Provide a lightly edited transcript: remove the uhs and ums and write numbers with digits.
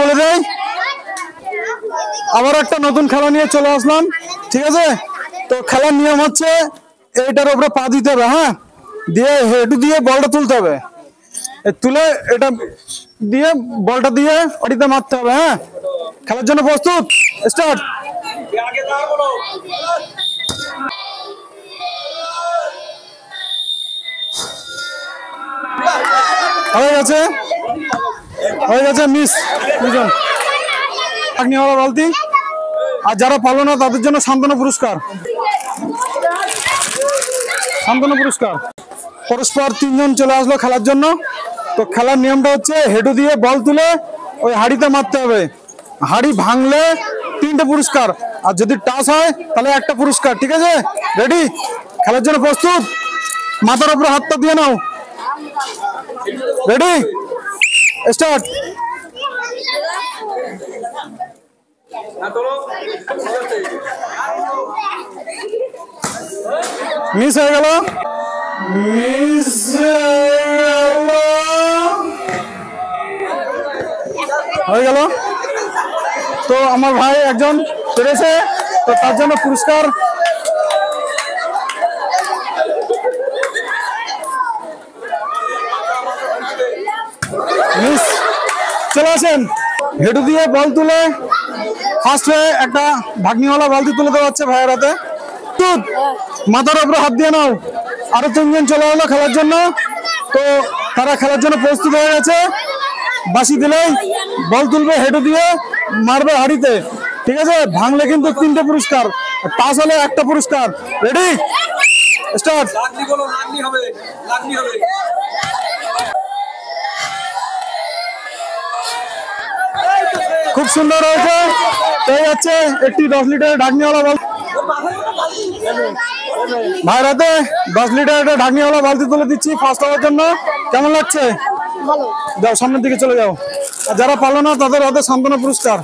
বলে দেই আবার একটা নতুন খেলা নিয়ে চলে আসলাম। ঠিক আছে, তো খেলার নিয়ম হচ্ছে এইটার উপরে পা দিতে হবে, হ্যাঁ, দিয়ে হেঁটু দিয়ে বলটা তুলতে হবে, তুলে এটা দিয়ে বলটা দিয়ে ওটিতে মারতে হবে। হ্যাঁ, খেলার জন্য প্রস্তুত? স্টার্ট। হয়ে গেছে, হয়ে গেছে, মিস দুজন। আগ্নিওয়ালা বালতি। আর যারা পারলো না তাদের জন্য সান্ত্বনা পুরস্কার। সান্ত্বনা পুরস্কার। পরস্পর তিনজন চলে আসলো খেলার জন্য। তো খেলার নিয়মটা হচ্ছে হেঁটু দিয়ে বল তুলে ওই হাড়িতে মারতে হবে। হাড়ি ভাঙলে 3টে পুরস্কার, আর যদি টাচ হয় তাহলে 1টা পুরস্কার। ঠিক আছে, রেডি? খেলার জন্য প্রস্তুত? মাথার উপরে হাতটা দিয়ে নাও। Ready, start. মিস হয়ে গেল, মিস হয়ে গেল। তো আমার ভাই একজন পেরেছে, তো তার জন্য পুরস্কার। মিস, চলে আসেন। হেঁটু দিয়ে বল তুলে ফার্স্ট হয়ে একটা ভাগ্নিওয়ালা বালতি তুলে দেওয়া হচ্ছে ভাইয়ের হাতে। মাথার উপরে হাত দিয়ে নাও। আরো 3জন চলে এলো খেলার জন্য। তো তারা খেলার জন্য প্রস্তুত হয়ে গেছে। বাঁশি দিলেই বল তুলবে, হেঁটু দিয়ে মারবে হাড়িতে। ঠিক আছে, ভাঙলে কিন্তু 3টে পুরস্কার, টাচ হলে 1টা পুরস্কার। Ready, start. খুব সুন্দর হয়েছে। এই হচ্ছে একটি 10 লিটারের ঢাকনিওয়ালা বালতি ভাইয়ের হাতে। 10 লিটারের ঢাকনিওয়ালা বালতি তুলে দিচ্ছি ফার্স্ট হওয়ার জন্য। কেমন লাগছে? যাও, সামনের দিকে চলে যাও। আর যারা পারলো না তাদের হাতে সান্ত্বনা পুরস্কার।